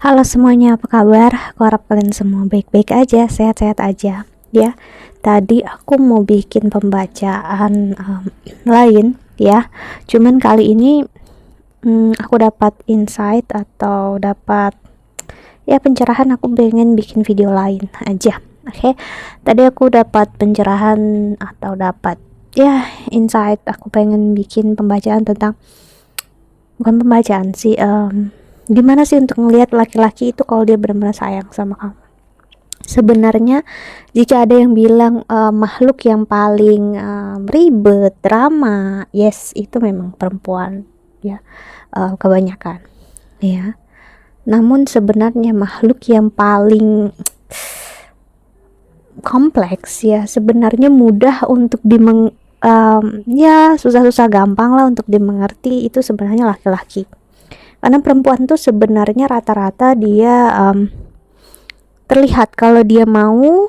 Halo semuanya, apa kabar? Aku harap kalian semua baik-baik aja, sehat-sehat aja ya. Tadi aku mau bikin pembacaan lain ya. Cuman kali ini aku dapat insight atau dapat ya pencerahan, aku pengen bikin video lain aja. Oke. Tadi aku dapat pencerahan atau dapat ya insight, aku pengen bikin pembacaan tentang, bukan pembacaan sih, gimana sih untuk ngelihat laki-laki itu kalau dia benar-benar sayang sama kamu. Sebenarnya jika ada yang bilang makhluk yang paling ribet, drama, yes, itu memang perempuan ya, kebanyakan ya. Namun sebenarnya makhluk yang paling kompleks ya, sebenarnya mudah untuk ya susah-susah gampang lah untuk dimengerti, itu sebenarnya laki-laki. Karena perempuan tuh sebenarnya rata-rata dia terlihat kalau dia mau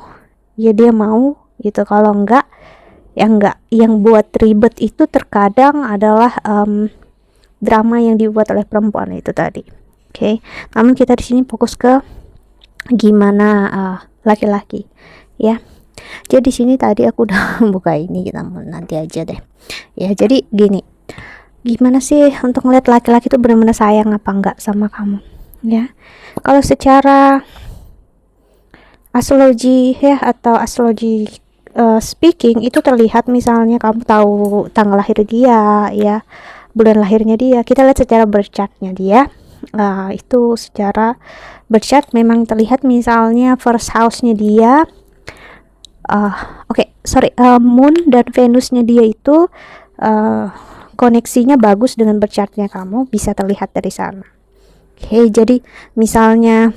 ya dia mau gitu, kalau enggak ya enggak. Yang buat ribet itu terkadang adalah drama yang dibuat oleh perempuan itu tadi. Oke. Namun kita di sini fokus ke gimana laki-laki ya. Jadi di sini tadi aku udah buka ini, kita nanti aja deh ya. Jadi gini, gimana sih untuk ngeliat laki-laki itu benar-benar sayang apa enggak sama kamu ya. Kalau secara astrologi ya, atau astrologi speaking, itu terlihat misalnya kamu tahu tanggal lahir dia ya, bulan lahirnya dia, kita lihat secara birth chartnya dia. Itu secara birth chart memang terlihat, misalnya first house-nya dia Moon dan Venusnya dia itu koneksinya bagus dengan birth chartnya kamu, bisa terlihat dari sana. Oke, jadi misalnya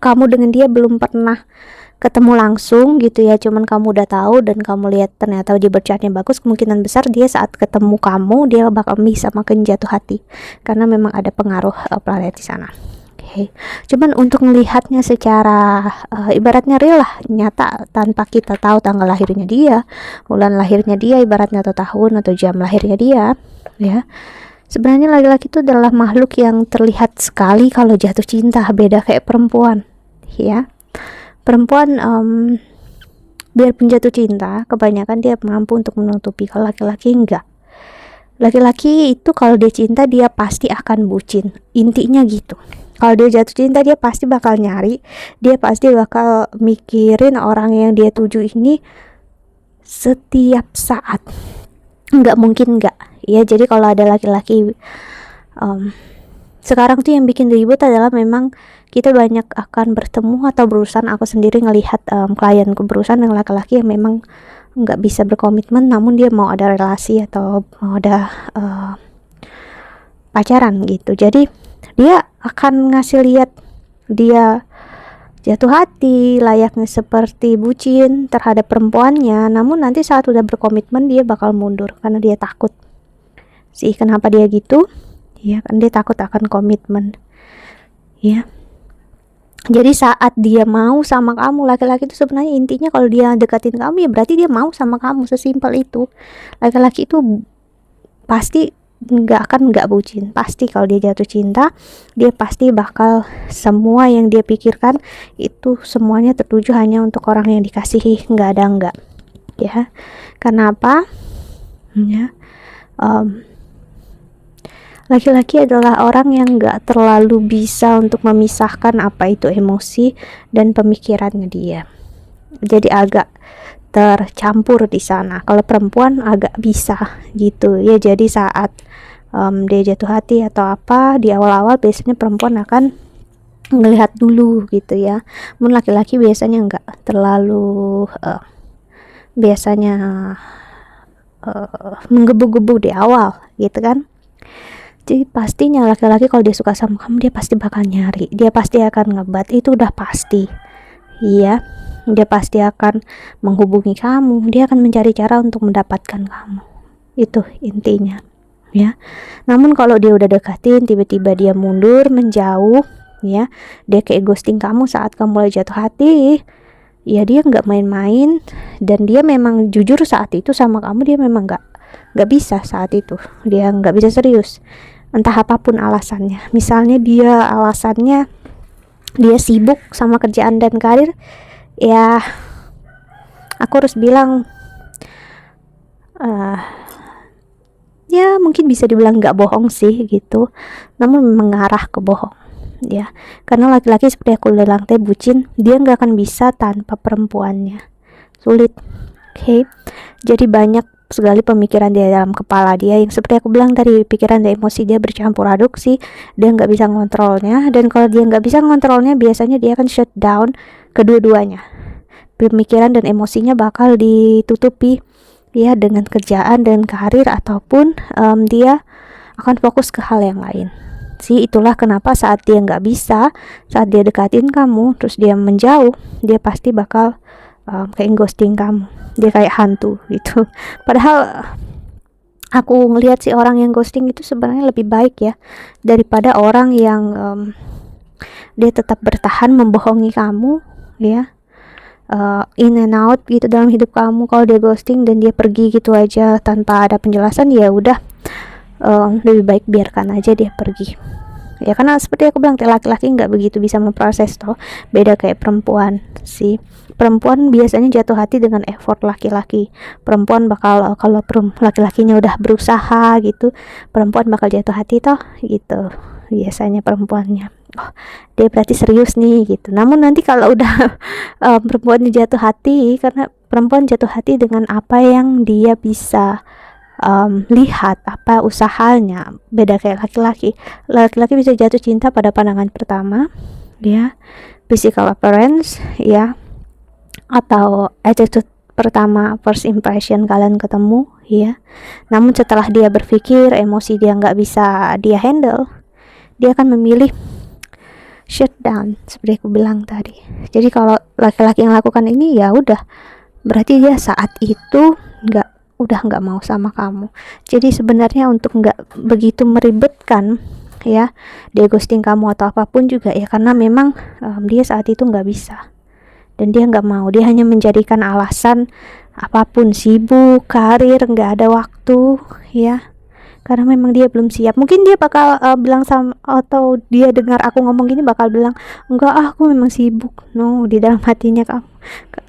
kamu dengan dia belum pernah ketemu langsung gitu ya, cuman kamu udah tahu dan kamu lihat ternyata dia birth chartnya bagus, kemungkinan besar dia saat ketemu kamu dia bakal bisa makin jatuh hati, karena memang ada pengaruh planet di sana. Oke. Cuman untuk melihatnya secara ibaratnya real lah, nyata, tanpa kita tahu tanggal lahirnya dia, bulan lahirnya dia ibaratnya, atau tahun atau jam lahirnya dia ya. Sebenarnya laki-laki itu adalah makhluk yang terlihat sekali kalau jatuh cinta, beda kayak perempuan ya. Perempuan biarpun jatuh cinta, kebanyakan dia mampu untuk menutupi. Kalau laki-laki enggak. Laki-laki itu kalau dia cinta dia pasti akan bucin, intinya gitu. Kalau dia jatuh cinta dia pasti bakal nyari, dia pasti bakal mikirin orang yang dia tuju ini setiap saat, nggak mungkin nggak ya. Jadi kalau ada laki-laki sekarang tuh yang bikin ribut adalah memang kita banyak akan bertemu atau berurusan, aku sendiri ngelihat klienku berurusan dengan laki-laki yang memang nggak bisa berkomitmen, namun dia mau ada relasi atau mau ada pacaran gitu. Jadi dia akan ngasih lihat dia jatuh hati layaknya seperti bucin terhadap perempuannya, namun nanti saat udah berkomitmen dia bakal mundur karena dia takut sih. Kenapa dia gitu ya, kan dia takut akan komitmen ya. Jadi saat dia mau sama kamu, laki-laki itu sebenarnya intinya kalau dia deketin kamu ya berarti dia mau sama kamu, sesimpel itu. Laki-laki itu pasti nggak bucin, pasti kalau dia jatuh cinta dia pasti bakal semua yang dia pikirkan itu semuanya tertuju hanya untuk orang yang dikasihi, nggak ada enggak ya. Kenapa ya, laki-laki adalah orang yang nggak terlalu bisa untuk memisahkan apa itu emosi dan pemikirannya dia, jadi agak tercampur di sana. Kalau perempuan agak bisa gitu ya. Jadi saat dia jatuh hati atau apa di awal-awal biasanya perempuan akan ngelihat dulu gitu ya. Namun laki-laki biasanya nggak terlalu biasanya menggebu-gebu di awal gitu kan. Jadi pastinya laki-laki kalau dia suka sama kamu dia pasti bakal nyari, dia pasti akan ngebat, itu udah pasti iya. Dia pasti akan menghubungi kamu, dia akan mencari cara untuk mendapatkan kamu, itu intinya ya. Namun kalau dia udah deketin tiba-tiba dia mundur, menjauh ya, dia kayak ghosting kamu saat kamu mulai jatuh hati ya, dia nggak main-main dan dia memang jujur saat itu sama kamu, dia memang nggak bisa saat itu, dia nggak bisa serius. entah apapun alasannya. Misalnya dia alasannya dia sibuk sama kerjaan dan karir, ya aku harus bilang ya mungkin bisa dibilang nggak bohong sih gitu, namun mengarah ke bohong ya, karena laki-laki seperti aku bilang teh bucin, dia nggak akan bisa tanpa perempuannya, sulit. Oke, jadi banyak sekali pemikiran dia dalam kepala dia yang seperti aku bilang tadi, pikiran dan emosi dia bercampur aduk sih, dia nggak bisa ngontrolnya, dan kalau dia nggak bisa ngontrolnya biasanya dia akan shut down kedua-duanya, pemikiran dan emosinya bakal ditutupi ya dengan kerjaan dan karir, ataupun dia akan fokus ke hal yang lain sih. Itulah kenapa saat dia nggak bisa, saat dia dekatin kamu terus dia menjauh, dia pasti bakal kayak ghosting kamu, dia kayak hantu gitu. Padahal aku ngelihat sih orang yang ghosting itu sebenarnya lebih baik ya daripada orang yang dia tetap bertahan membohongi kamu ya, in and out gitu dalam hidup kamu. Kalau dia ghosting dan dia pergi gitu aja tanpa ada penjelasan, ya udah, lebih baik biarkan aja dia pergi ya, karena seperti aku bilang laki-laki nggak begitu bisa memproses toh, beda kayak perempuan sih. Perempuan biasanya jatuh hati dengan effort laki-laki. Perempuan bakal kalau laki-lakinya udah berusaha gitu, perempuan bakal jatuh hati toh gitu biasanya perempuannya. Oh, dia berarti serius nih gitu. Namun nanti kalau udah perempuannya jatuh hati, karena perempuan jatuh hati dengan apa yang dia bisa lihat, apa usahanya, beda kayak laki-laki. Laki-laki bisa jatuh cinta pada pandangan pertama ya, physical appearance ya, atau attitude pertama, first impression kalian ketemu ya. Namun setelah dia berpikir, emosi dia nggak bisa dia handle, dia akan memilih shut down seperti aku bilang tadi. Jadi kalau laki-laki yang lakukan ini, ya udah berarti dia saat itu udah nggak mau sama kamu. Jadi sebenarnya untuk nggak begitu meribetkan ya, dia ghosting kamu atau apapun juga ya, karena memang dia saat itu nggak bisa dan dia nggak mau, dia hanya menjadikan alasan apapun, sibuk, karir, nggak ada waktu ya, karena memang dia belum siap. Mungkin dia bakal bilang sama, atau dia dengar aku ngomong gini bakal bilang, enggak aku memang sibuk. No, di dalam hatinya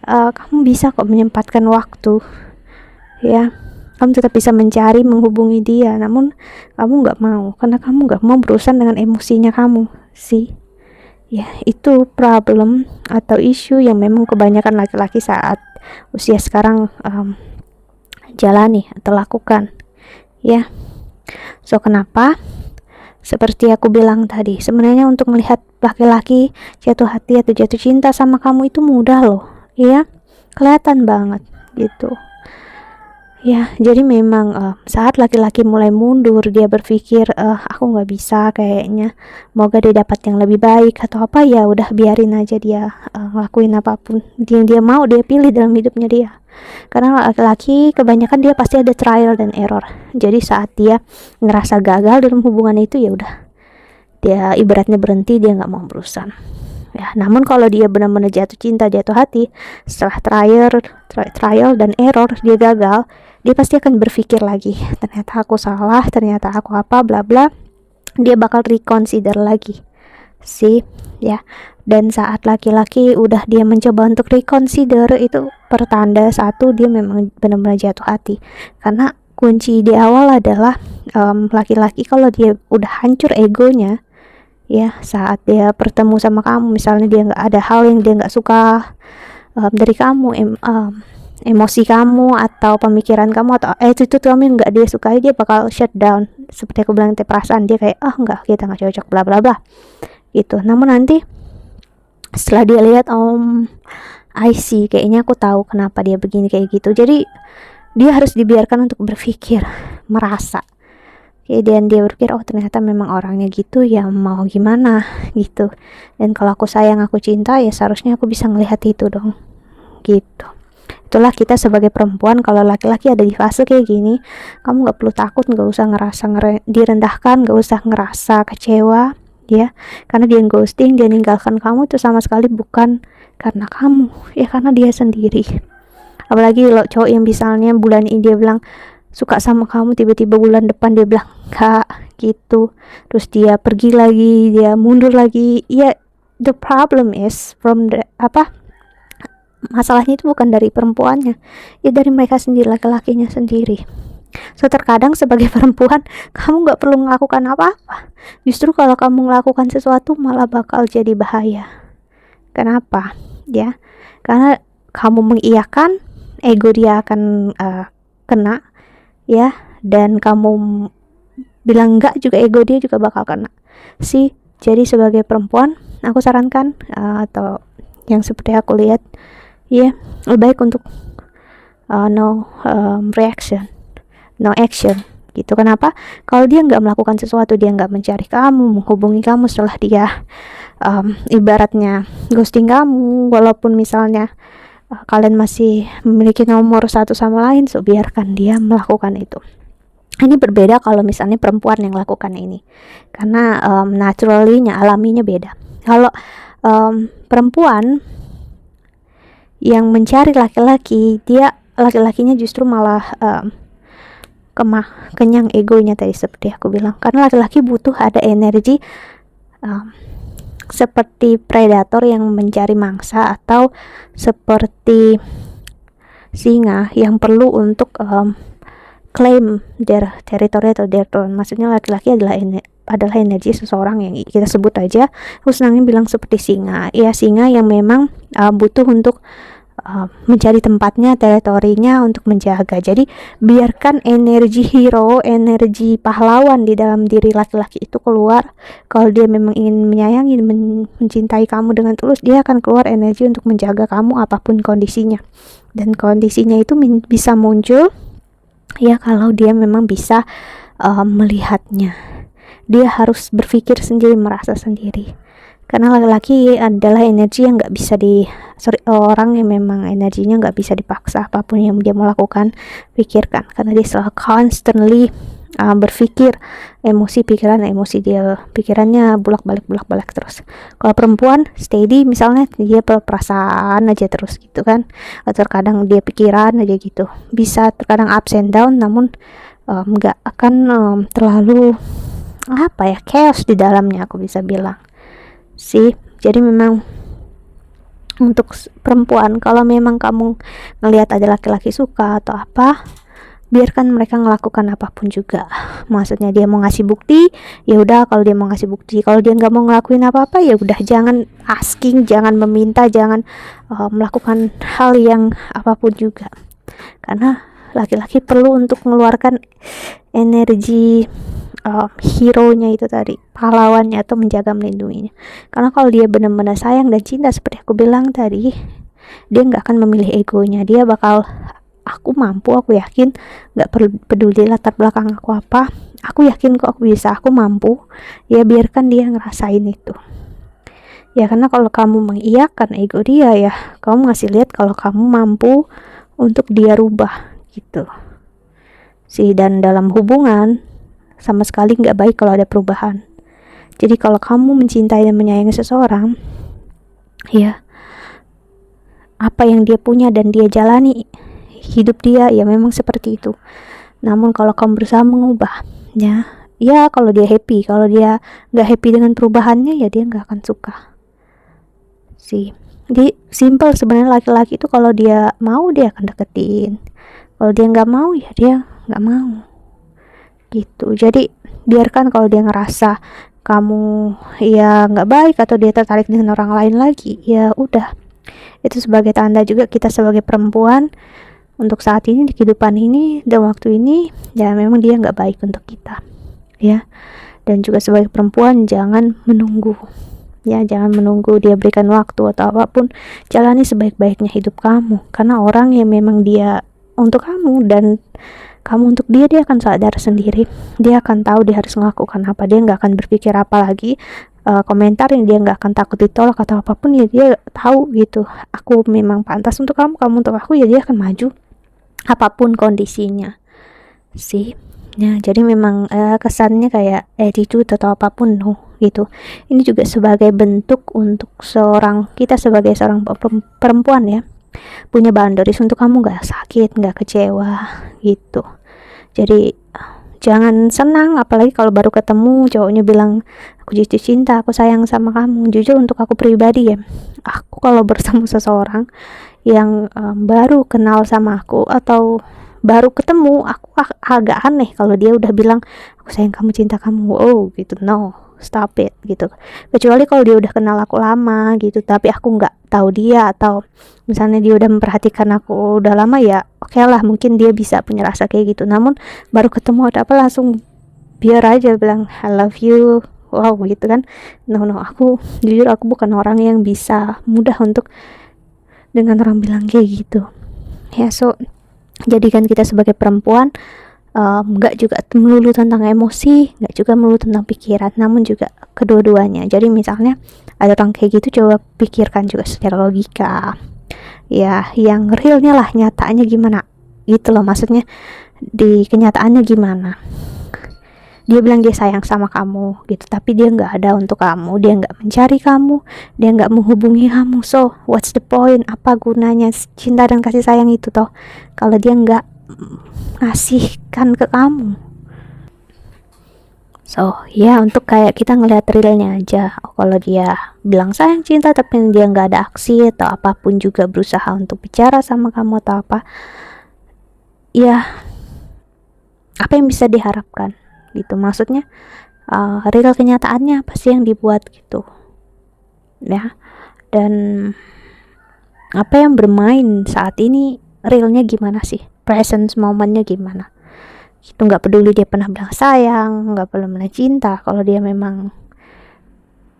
kamu bisa kok menyempatkan waktu ya, kamu tetap bisa mencari, menghubungi dia, namun kamu nggak mau karena kamu nggak mau berurusan dengan emosinya kamu sih ya. Itu problem atau isu yang memang kebanyakan laki-laki saat usia sekarang jalani atau lakukan ya. So kenapa seperti aku bilang tadi, sebenarnya untuk melihat laki-laki jatuh hati atau jatuh cinta sama kamu itu mudah loh ya, kelihatan banget gitu ya. Jadi memang saat laki-laki mulai mundur, dia berpikir aku nggak bisa kayaknya, moga dia dapat yang lebih baik atau apa, ya udah biarin aja dia ngelakuin apapun yang dia mau, dia pilih dalam hidupnya dia. Karena laki-laki kebanyakan dia pasti ada trial dan error. Jadi saat dia ngerasa gagal dalam hubungan itu, ya udah dia ibaratnya berhenti, dia nggak mau berurusan ya. Namun kalau dia benar-benar jatuh cinta, jatuh hati, setelah trial dan error dia gagal, dia pasti akan berpikir lagi, ternyata aku salah, ternyata aku apa bla bla, dia bakal reconsider lagi sih ya. Dan saat laki-laki udah dia mencoba untuk reconsider, itu pertanda satu, dia memang benar-benar jatuh hati. Karena kunci di awal adalah laki-laki kalau dia udah hancur egonya ya, saat dia bertemu sama kamu, misalnya dia nggak ada hal yang dia nggak suka dari kamu, emosi kamu atau pemikiran kamu atau attitude kamu yang nggak dia sukai, dia bakal shut down. Seperti aku bilang, perasaan dia kayak nggak, kita nggak cocok bla bla bla gitu. Namun nanti setelah dia lihat, I see, kayaknya aku tahu kenapa dia begini kayak gitu. Jadi dia harus dibiarkan untuk berpikir, merasa dan dia berpikir, ternyata memang orangnya gitu ya, mau gimana gitu. Dan kalau aku sayang, aku cinta, ya seharusnya aku bisa ngelihat itu dong gitu. Itulah kita sebagai perempuan. Kalau laki-laki ada di fase kayak gini, kamu nggak perlu takut, nggak usah ngerasa direndahkan, nggak usah ngerasa kecewa ya, karena dia ghosting, dia ninggalkan kamu itu sama sekali bukan karena kamu ya, karena dia sendiri. Apalagi lo cowok yang misalnya bulan ini dia bilang suka sama kamu, tiba-tiba bulan depan dia bilang enggak gitu, terus dia pergi lagi, dia mundur lagi. Ya, the problem is from the masalahnya itu bukan dari perempuannya, ya dari mereka sendiri, laki-lakinya sendiri. So terkadang sebagai perempuan kamu nggak perlu melakukan apa-apa, justru kalau kamu melakukan sesuatu malah bakal jadi bahaya. Kenapa? Ya, karena kamu mengiyakan, ego dia akan kena, ya, dan kamu bilang enggak juga, ego dia juga bakal kena. Jadi sebagai perempuan aku sarankan atau yang seperti aku lihat, ya, lebih baik untuk no reaction, no action gitu. Kenapa? Kalau dia nggak melakukan sesuatu, dia nggak mencari kamu, menghubungi kamu setelah dia ibaratnya ghosting kamu, walaupun misalnya kalian masih memiliki nomor satu sama lain, so biarkan dia melakukan itu. Ini berbeda kalau misalnya perempuan yang lakukan ini, karena naturally-nya, alaminya beda. Kalau perempuan yang mencari laki-laki, dia laki-lakinya justru malah kenyang egonya tadi seperti aku bilang, karena laki-laki butuh ada energi seperti predator yang mencari mangsa, atau seperti singa yang perlu untuk claim their territory atau their throne. Maksudnya laki-laki adalah energi seseorang yang kita sebut aja, aku senangnya bilang seperti singa. Ya, singa yang memang butuh untuk mencari tempatnya, teritorinya untuk menjaga. Jadi biarkan energi hero, energi pahlawan di dalam diri laki-laki itu keluar. Kalau dia memang ingin menyayangi, mencintai kamu dengan tulus, dia akan keluar energi untuk menjaga kamu apapun kondisinya. Dan kondisinya itu bisa muncul ya kalau dia memang bisa melihatnya. Dia harus berpikir sendiri, merasa sendiri. Karena laki-laki adalah energi yang nggak bisa orang yang memang energinya nggak bisa dipaksa, apapun yang dia mau lakukan, pikirkan. Karena dia selalu constantly berpikir, emosi dia, pikirannya bolak-balik terus. Kalau perempuan steady, misalnya dia perasaan aja terus gitu kan, atau terkadang dia pikiran aja gitu, bisa terkadang ups and down, namun nggak akan terlalu chaos di dalamnya, aku bisa bilang. Jadi memang untuk perempuan, kalau memang kamu ngelihat ada laki-laki suka atau apa, biarkan mereka melakukan apapun juga. Maksudnya dia mau ngasih bukti, ya udah, kalau dia mau ngasih bukti. Kalau dia nggak mau ngelakuin apa-apa, ya udah, jangan asking, jangan meminta, jangan melakukan hal yang apapun juga. Karena laki-laki perlu untuk mengeluarkan energi hero-nya itu tadi, pahlawannya, atau menjaga, melindunginya. Karena kalau dia benar-benar sayang dan cinta seperti aku bilang tadi, dia nggak akan memilih egonya. Dia bakal, aku mampu, aku yakin, nggak peduli latar belakang aku apa, aku yakin kok aku bisa, aku mampu. Ya biarkan dia ngerasain itu. Ya karena kalau kamu mengiyakan ego dia, ya kamu ngasih lihat kalau kamu mampu untuk dia rubah gitu. Dan dalam hubungan sama sekali nggak baik kalau ada perubahan. Jadi kalau kamu mencintai dan menyayangi seseorang, ya apa yang dia punya dan dia jalani hidup dia, ya memang seperti itu. Namun kalau kamu berusaha mengubah, ya kalau dia happy, kalau dia nggak happy dengan perubahannya, ya dia nggak akan suka. Jadi simple sebenarnya, laki-laki itu kalau dia mau dia akan deketin, kalau dia nggak mau ya dia nggak mau gitu. Jadi biarkan kalau dia ngerasa kamu ya nggak baik atau dia tertarik dengan orang lain lagi, ya udah, itu sebagai tanda juga kita sebagai perempuan untuk saat ini, di kehidupan ini dan waktu ini, ya memang dia nggak baik untuk kita, ya. Dan juga sebagai perempuan jangan menunggu, ya jangan menunggu dia berikan waktu atau apapun. Jalani sebaik-baiknya hidup kamu, karena orang yang memang dia untuk kamu dan kamu untuk dia akan sadar sendiri. Dia akan tahu dia harus melakukan apa. Dia nggak akan berpikir apa lagi, komentar yang dia nggak akan takut ditolak atau apapun, ya dia tahu gitu, aku memang pantas untuk kamu, kamu untuk aku, ya dia akan maju apapun kondisinya ya. Jadi memang kesannya kayak attitude atau apapun gitu. Ini juga sebagai bentuk untuk kita sebagai seorang perempuan, ya, punya boundaries untuk kamu nggak sakit, nggak kecewa gitu. Jadi jangan senang apalagi kalau baru ketemu cowoknya bilang aku jatuh cinta, aku sayang sama kamu. Jujur untuk aku pribadi ya, aku kalau bersama seseorang yang baru kenal sama aku atau baru ketemu, aku agak aneh kalau dia udah bilang aku sayang kamu, cinta kamu. Oh gitu, no, stop it gitu. Kecuali kalau dia udah kenal aku lama gitu, tapi aku nggak tahu dia, atau misalnya dia udah memperhatikan aku udah lama, ya oke lah, mungkin dia bisa punya rasa kayak gitu. Namun baru ketemu ada apa langsung biar aja bilang I love you, wow gitu kan. No, aku jujur aku bukan orang yang bisa mudah untuk dengan orang bilang kayak gitu ya. So jadikan kita sebagai perempuan nggak juga melulu tentang emosi, nggak juga melulu tentang pikiran, namun juga kedua-duanya. Jadi misalnya ada orang kayak gitu, coba pikirkan juga secara logika ya, yang realnya lah, nyatanya gimana gitu loh, maksudnya di kenyataannya gimana. Dia bilang dia sayang sama kamu gitu, tapi dia nggak ada untuk kamu, dia nggak mencari kamu, dia nggak menghubungi kamu. So what's the point? Apa gunanya cinta dan kasih sayang itu toh kalau dia nggak ngasihkan ke kamu? So ya, untuk kayak kita ngelihat realnya aja. Kalau dia bilang sayang cinta tapi dia nggak ada aksi atau apapun juga berusaha untuk bicara sama kamu atau apa, ya apa yang bisa diharapkan gitu. Maksudnya real kenyataannya apa sih yang dibuat gitu ya, dan apa yang bermain saat ini realnya gimana sih, present momennya gimana itu. Nggak peduli dia pernah bilang sayang, nggak perlu bilang cinta, kalau dia memang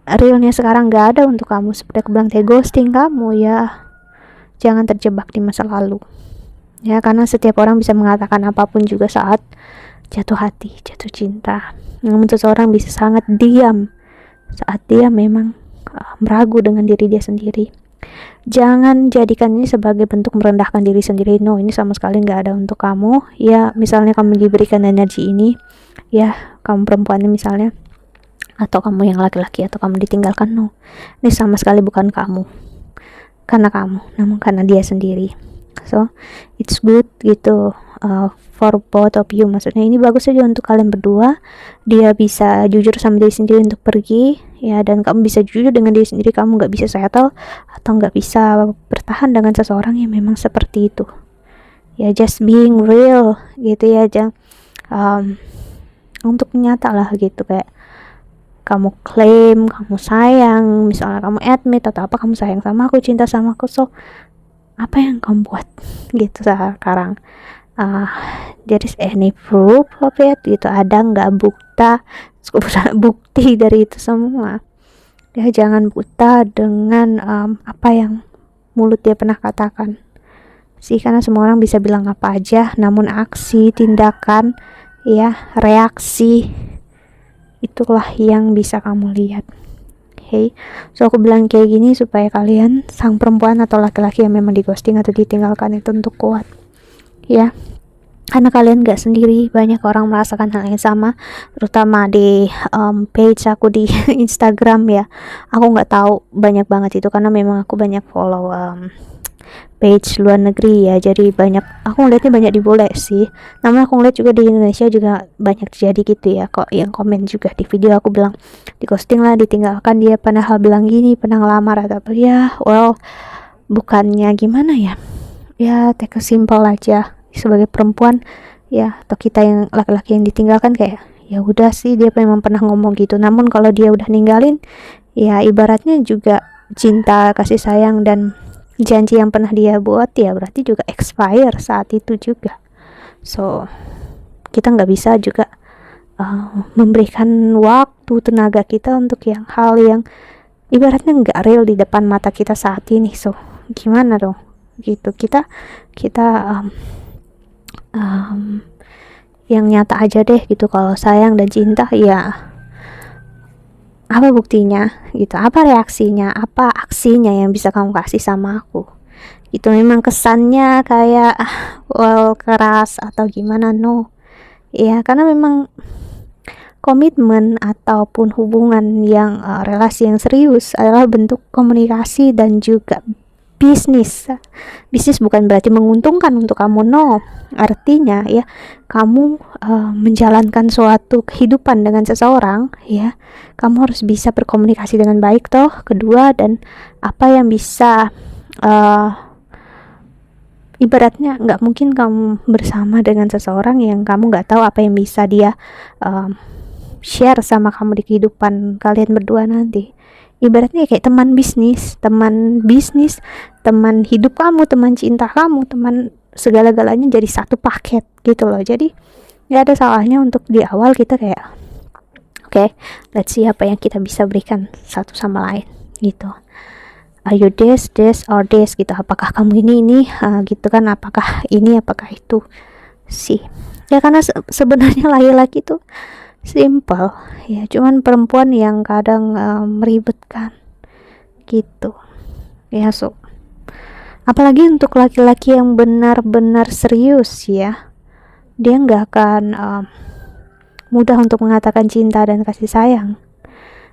realnya sekarang nggak ada untuk kamu, seperti aku bilang kayak ghosting kamu, ya jangan terjebak di masa lalu ya, karena setiap orang bisa mengatakan apapun juga saat jatuh hati, jatuh cinta. Namun seseorang bisa sangat diam saat dia memang meragu dengan diri dia sendiri. Jangan jadikan ini sebagai bentuk merendahkan diri sendiri. No, ini sama sekali nggak ada untuk kamu ya. Misalnya kamu diberikan energi ini ya, kamu perempuannya misalnya, atau kamu yang laki-laki, atau kamu ditinggalkan, no, ini sama sekali bukan kamu, karena kamu, namun karena dia sendiri. So it's good gitu for both of you. Maksudnya ini bagus aja untuk kalian berdua. Dia bisa jujur sama diri sendiri untuk pergi ya, dan kamu bisa jujur dengan diri sendiri. Kamu nggak bisa settle atau nggak bisa bertahan dengan seseorang yang memang seperti itu ya. Just being real gitu ya, jangan untuk nyata lah gitu. Kayak kamu klaim kamu sayang, misalnya kamu admit atau apa, kamu sayang sama aku, cinta sama aku. So apa yang kamu buat gitu sekarang? There is any proof of it gitu? Ada nggak bukti dari itu semua ya? Jangan buta dengan apa yang mulut dia pernah katakan sih, karena semua orang bisa bilang apa aja, namun aksi, tindakan ya, reaksi, itulah yang bisa kamu lihat. Okay. So aku bilang kayak gini supaya kalian, sang perempuan atau laki-laki yang memang di ghosting atau ditinggalkan itu, untuk kuat ya, karena kalian gak sendiri. Banyak orang merasakan hal yang sama, terutama di page aku di Instagram ya. Aku gak tahu banyak banget itu karena memang aku banyak follow page luar negeri ya, jadi banyak, aku ngeliatnya banyak dibully sih. Namun aku ngeliat juga di Indonesia juga banyak terjadi gitu ya, kok yang komen juga di video aku bilang di ghosting lah, ditinggalkan, dia pernah bilang gini, pernah ngelamar atau apa ya. Well, bukannya gimana ya take a simple aja sebagai perempuan ya, atau kita yang laki-laki yang ditinggalkan, kayak ya udah sih, dia memang pernah ngomong gitu. Namun kalau dia udah ninggalin ya, ibaratnya juga cinta, kasih sayang, dan janji yang pernah dia buat ya berarti juga expire saat itu juga. So kita nggak bisa juga memberikan waktu, tenaga kita untuk yang hal yang ibaratnya nggak real di depan mata kita saat ini. So gimana dong gitu, kita yang nyata aja deh gitu. Kalau sayang dan cinta ya, apa buktinya gitu, apa reaksinya, apa aksinya yang bisa kamu kasih sama aku gitu. Memang kesannya kayak well keras atau gimana, no ya, karena memang komitmen ataupun hubungan yang relasi yang serius adalah bentuk komunikasi dan juga bisnis. Bisnis bukan berarti menguntungkan untuk kamu, no. Artinya ya, kamu menjalankan suatu kehidupan dengan seseorang, ya, kamu harus bisa berkomunikasi dengan baik toh. Kedua, dan apa yang bisa ibaratnya nggak mungkin kamu bersama dengan seseorang yang kamu nggak tahu apa yang bisa dia share sama kamu di kehidupan kalian berdua nanti. Ibaratnya kayak teman bisnis, teman hidup kamu, teman cinta kamu, teman segala-galanya jadi satu paket gitu loh. Jadi nggak ada salahnya untuk di awal kita kayak oke, let's see apa yang kita bisa berikan satu sama lain gitu. Are you this or this gitu, apakah kamu ini gitu kan, apakah ini apakah itu sih ya. Karena sebenarnya laki-laki tuh simple ya, cuman perempuan yang kadang meribetkan gitu ya. So apalagi untuk laki-laki yang benar-benar serius ya, dia nggak akan mudah untuk mengatakan cinta dan kasih sayang.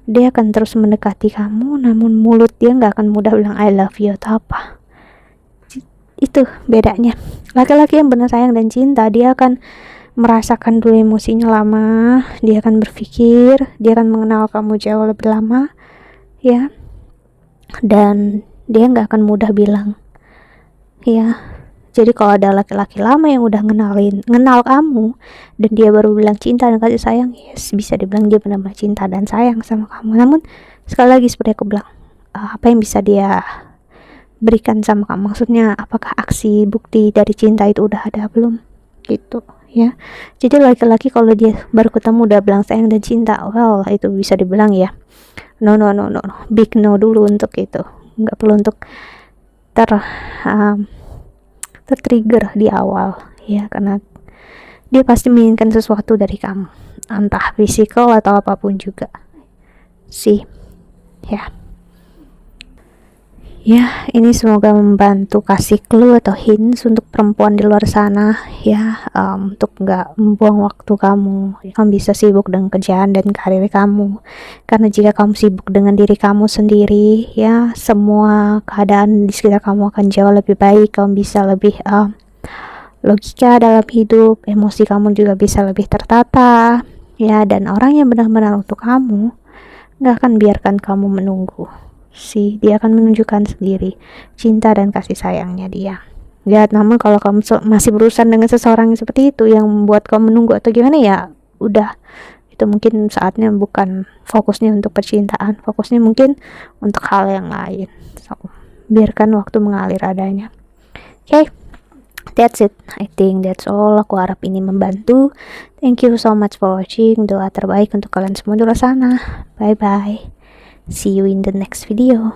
Dia akan terus mendekati kamu, namun mulut dia nggak akan mudah bilang I love you atau apa. Itu bedanya. Laki-laki yang benar sayang dan cinta, dia akan merasakan dulu emosinya lama, dia akan berpikir, dia akan mengenal kamu jauh lebih lama ya, dan dia nggak akan mudah bilang ya. Jadi kalau ada laki-laki lama yang udah ngenal kamu dan dia baru bilang cinta dan kasih sayang, yes, bisa dibilang dia benar-benar cinta dan sayang sama kamu. Namun sekali lagi seperti aku bilang, apa yang bisa dia berikan sama kamu, maksudnya apakah aksi bukti dari cinta itu udah ada belum gitu ya. Jadi laki-laki kalau dia baru ketemu udah bilang sayang dan cinta, well itu bisa dibilang ya no, big no dulu untuk itu. Nggak perlu untuk tertrigger di awal ya, karena dia pasti menginginkan sesuatu dari kamu, entah fisikal atau apapun juga sih ya. Ini semoga membantu kasih clue atau hints untuk perempuan di luar sana ya, untuk nggak membuang waktu kamu. Kamu bisa sibuk dengan kerjaan dan karir kamu, karena jika kamu sibuk dengan diri kamu sendiri ya, semua keadaan di sekitar kamu akan jauh lebih baik. Kamu bisa lebih logika dalam hidup, emosi kamu juga bisa lebih tertata ya, dan orang yang benar-benar untuk kamu nggak akan biarkan kamu menunggu sih. Dia akan menunjukkan sendiri cinta dan kasih sayangnya dia ya. Namun kalau kamu masih berurusan dengan seseorang yang seperti itu, yang membuat kamu menunggu atau gimana ya, udah, itu mungkin saatnya bukan fokusnya untuk percintaan, fokusnya mungkin untuk hal yang lain. So biarkan waktu mengalir adanya. Okay, that's it. I think that's all. Aku harap ini membantu. Thank you so much for watching. Doa terbaik untuk kalian semua di luar sana. Bye bye. See you in the next video.